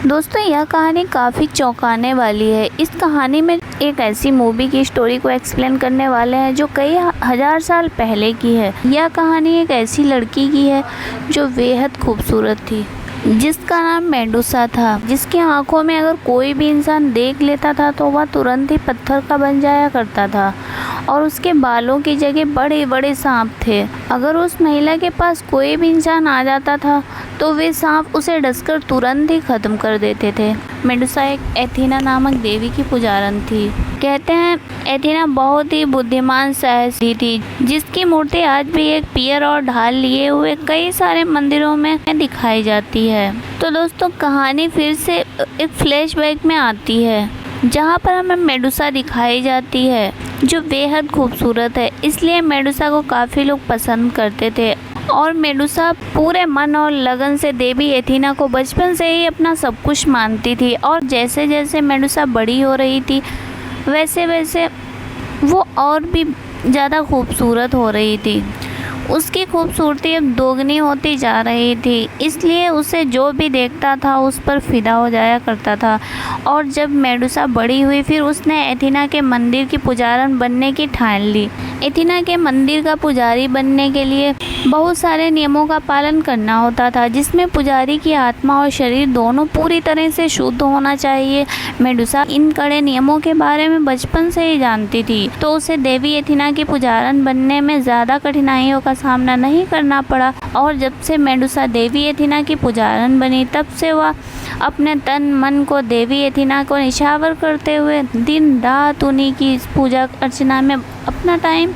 दोस्तों यह कहानी काफ़ी चौंकाने वाली है। इस कहानी में एक ऐसी मूवी की स्टोरी को एक्सप्लेन करने वाले हैं जो कई हजार साल पहले की है। यह कहानी एक ऐसी लड़की की है जो बेहद खूबसूरत थी, जिसका नाम मेडुसा था, जिसकी आंखों में अगर कोई भी इंसान देख लेता था तो वह तुरंत ही पत्थर का बन जाया करता था और उसके बालों की जगह बड़े बड़े सांप थे। अगर उस महिला के पास कोई भी इंसान आ जाता था तो वे सांप उसे डसकर तुरंत ही खत्म कर देते थे। मेडुसा एक एथीना नामक देवी की पुजारन थी। कहते हैं एथीना बहुत ही बुद्धिमान साहसी थी, जिसकी मूर्ति आज भी एक पियर और ढाल लिए हुए कई सारे मंदिरों में दिखाई जाती है। तो दोस्तों कहानी फिर से एक फ्लैशबैक में आती है, जहाँ पर हमें मेडुसा दिखाई जाती है जो बेहद खूबसूरत है। इसलिए मेडुसा को काफ़ी लोग पसंद करते थे और मेडुसा पूरे मन और लगन से देवी एथीना को बचपन से ही अपना सब कुछ मानती थी। और जैसे जैसे मेडुसा बड़ी हो रही थी वैसे वैसे वो और भी ज़्यादा खूबसूरत हो रही थी। उसकी खूबसूरती अब दोगुनी होती जा रही थी, इसलिए उसे जो भी देखता था उस पर फिदा हो जाया करता था। और जब मेडुसा बड़ी हुई फिर उसने एथीना के मंदिर की पुजारन बनने की ठान ली। एथीना के मंदिर का पुजारी बनने के लिए बहुत सारे नियमों का पालन करना होता था, जिसमें पुजारी की आत्मा और शरीर दोनों पूरी तरह से शुद्ध होना चाहिए। मेडुसा इन कड़े नियमों के बारे में बचपन से ही जानती थी, तो उसे देवी एथीना की पुजारन बनने में ज़्यादा कठिनाइयों का सामना नहीं करना पड़ा। और जब से मेडुसा देवी एथीना की पुजारन बनी तब से वह अपने तन मन को देवी एथीना को निछावर करते हुए दिन रात उन्हीं की पूजा अर्चना में अपना टाइम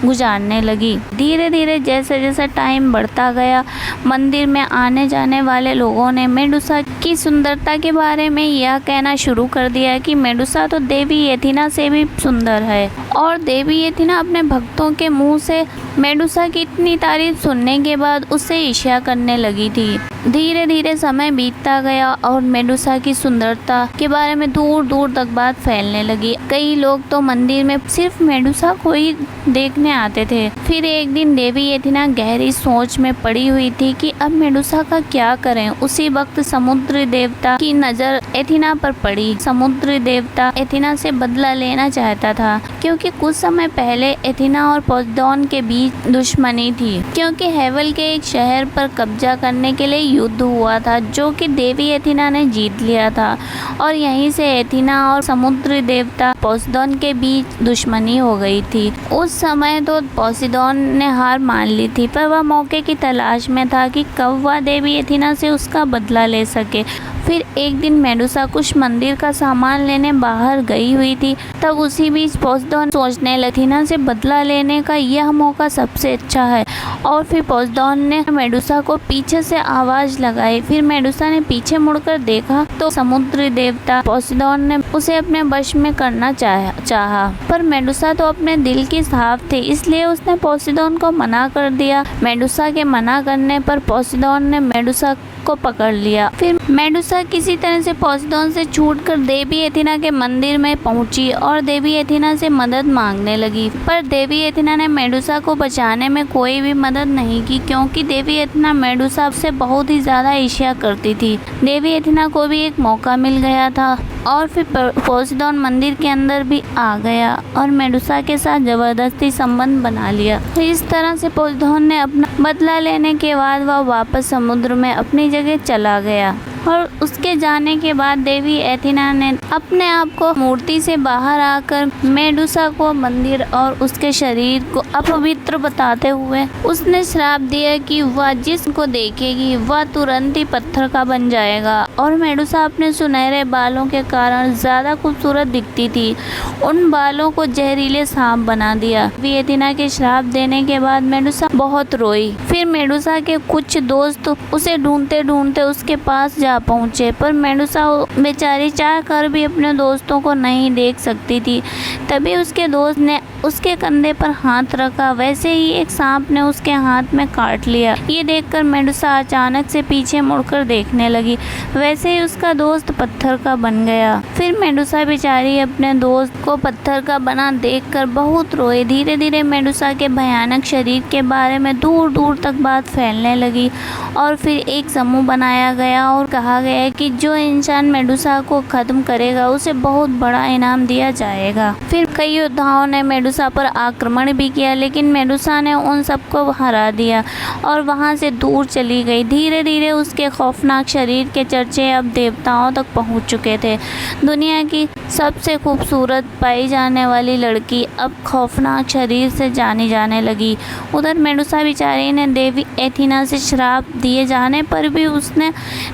गुजारने लगी। धीरे धीरे जैसे जैसे टाइम बढ़ता गया, मंदिर में आने जाने वाले लोगों ने मेडुसा की सुंदरता के बारे में यह कहना शुरू कर दिया कि मेडुसा तो देवी एथीना से भी सुंदर है। और देवी एथीना अपने भक्तों के मुंह से मेडुसा की इतनी तारीफ सुनने के बाद उससे ईर्ष्या करने लगी थी। धीरे धीरे समय बीतता गया और मेडुसा की सुंदरता के बारे में दूर दूर तक बात फैलने लगी। कई लोग तो मंदिर में सिर्फ मेडुसा को ही देखने आते थे। फिर एक दिन देवी एथीना गहरी सोच में पड़ी हुई थी कि अब मेडुसा का क्या करें। उसी वक्त समुद्र देवता की नजर एथीना पर पड़ी। समुद्र देवता एथीना से बदला लेना चाहता था, क्योंकि कुछ समय पहले एथीना और पोसेidोन के बीच दुश्मनी थी, क्योंकि हेवल के एक शहर पर कब्जा करने के लिए युद्ध हुआ था जो कि देवी एथीना ने जीत लिया था। और यहीं से एथीना और समुद्र देवता पोसेidोन के बीच दुश्मनी हो गई थी। उस समय तो पोसेidोन ने हार मान ली थी, पर वह मौके की तलाश में था कि कब वह देवी एथीना से उसका बदला ले सके। फिर एक दिन मेडुसा कुछ मंदिर का सामान लेने बाहर गई हुई थी। तब उसी बीच पोसेidोन सोचने लगी एथीना से बदला लेने का यह मौका सबसे अच्छा है। और फिर पोसेidोन ने मेडुसा को पीछे से आवाज लगाई। फिर मेडुसा ने पीछे मुड़कर देखा तो समुद्र देवता पोसेidोन ने उसे अपने वश में करना चाहा, पर मेडुसा तो अपने दिल की साफ थी, इसलिए उसने पोसेidोन को मना कर दिया। मेडुसा के मना करने पर पोसेidोन ने मेडुसा को पकड़ लिया। फिर मेडुसा किसी तरह से पोसेidोन से छूटकर देवी एथीना के मंदिर में पहुंची और देवी एथीना से मदद मांगने लगी। पर देवी एथीना ने मेडुसा को बचाने में कोई भी मदद नहीं की, क्योंकि देवी एथीना मेडुसा से बहुत ही ज़्यादा ईर्ष्या करती थी। देवी एथीना को भी एक मौका मिल गया था और फिर पोसेidोन मंदिर के अंदर भी आ गया और मेडुसा के साथ जबरदस्ती संबंध बना लिया। इस तरह से पोसेidोन ने अपना बदला लेने के बाद वह वापस समुद्र में अपनी जगह चला गया। और उसके जाने के बाद देवी एथीना ने अपने आप को मूर्ति से बाहर आकर मेडुसा को मंदिर और उसके शरीर को अपवित्र बताते हुए उसने श्राप दिया कि वह जिसको देखेगी वह तुरंत ही पत्थर का बन जाएगा। और मेडुसा अपने सुनहरे बालों के कारण ज्यादा खूबसूरत दिखती थी। उन बालों को जहरीले सांप बना दिया। देवी एथीना के श्राप देने के बाद मेडुसा बहुत रोई। फिर मेडुसा के कुछ दोस्त उसे ढूंढते ढूंढते उसके पास पहुंचे, पर मेडुसा बेचारी चाह कर भी अपने दोस्तों को नहीं देख सकती थी। तभी उसके दोस्त ने उसके कंधे पर हाथ रखा, वैसे ही एक सांप ने उसके हाथ में काट लिया। ये देखकर मेडुसा अचानक से पीछे मुड़कर देखने लगी, वैसे ही उसका दोस्त पत्थर का बन गया। फिर मेडुसा बेचारी अपने दोस्त को पत्थर का बना देखकर बहुत रोई। धीरे धीरे मेडुसा के भयानक शरीर के बारे में दूर दूर तक बात फैलने लगी और फिर एक समूह बनाया गया और कहा गया कि जो इंसान मेडुसा को खत्म करेगा उसे बहुत बड़ा इनाम दिया जाएगा। फिर कई योद्धाओं ने मेडुसा पर आक्रमण भी किया, लेकिन मेडुसा ने उन सबको हरा दिया और वहां से दूर चली गई। धीरे धीरे उसके खौफनाक शरीर के चर्चे अब देवताओं तक पहुंच चुके थे। दुनिया की सबसे खूबसूरत पाई जाने वाली लड़की अब खौफनाक शरीर से जानी जाने लगी। उधर मेडुसा बेचारी ने देवी एथेना से श्राप दिए जाने पर भी उसने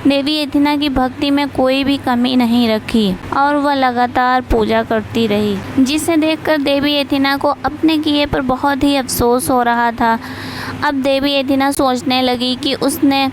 देवी एथेना की भक्ति में कोई भी कमी नहीं रखी और वह लगातार पूजा करती रही, जिसे देखकर देवी एथेना को अपने किए पर बहुत ही अफसोस हो रहा था। अब देवी एथेना सोचने लगी कि उसने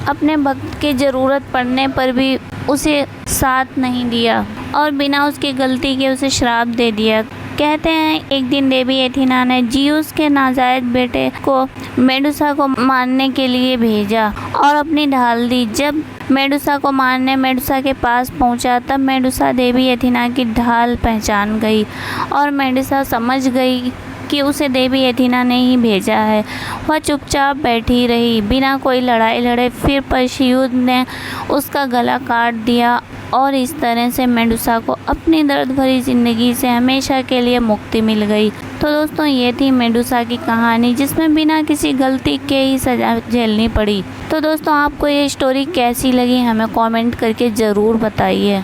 अपने भक्त की ज़रूरत पड़ने पर भी उसे साथ नहीं दिया और बिना उसकी गलती के उसे श्राप दे दिया। कहते हैं एक दिन देवी एथेना ने जिउस के नाजायज बेटे को मेडुसा को मारने के लिए भेजा और अपनी ढाल दी। जब मेडुसा को मारने मेडुसा के पास पहुंचा, तब मेडुसा देवी एथेना की ढाल पहचान गई और मेडुसा समझ गई कि उसे देवी एथेना ने ही भेजा है। वह चुपचाप बैठी रही बिना कोई लड़ाई लड़े। फिर परसेउस ने उसका गला काट दिया और इस तरह से मेडुसा को अपनी दर्द भरी ज़िंदगी से हमेशा के लिए मुक्ति मिल गई। तो दोस्तों, ये थी मेडुसा की कहानी, जिसमें बिना किसी गलती के ही सज़ा झेलनी पड़ी। तो दोस्तों, आपको ये स्टोरी कैसी लगी हमें कमेंट करके ज़रूर बताइए।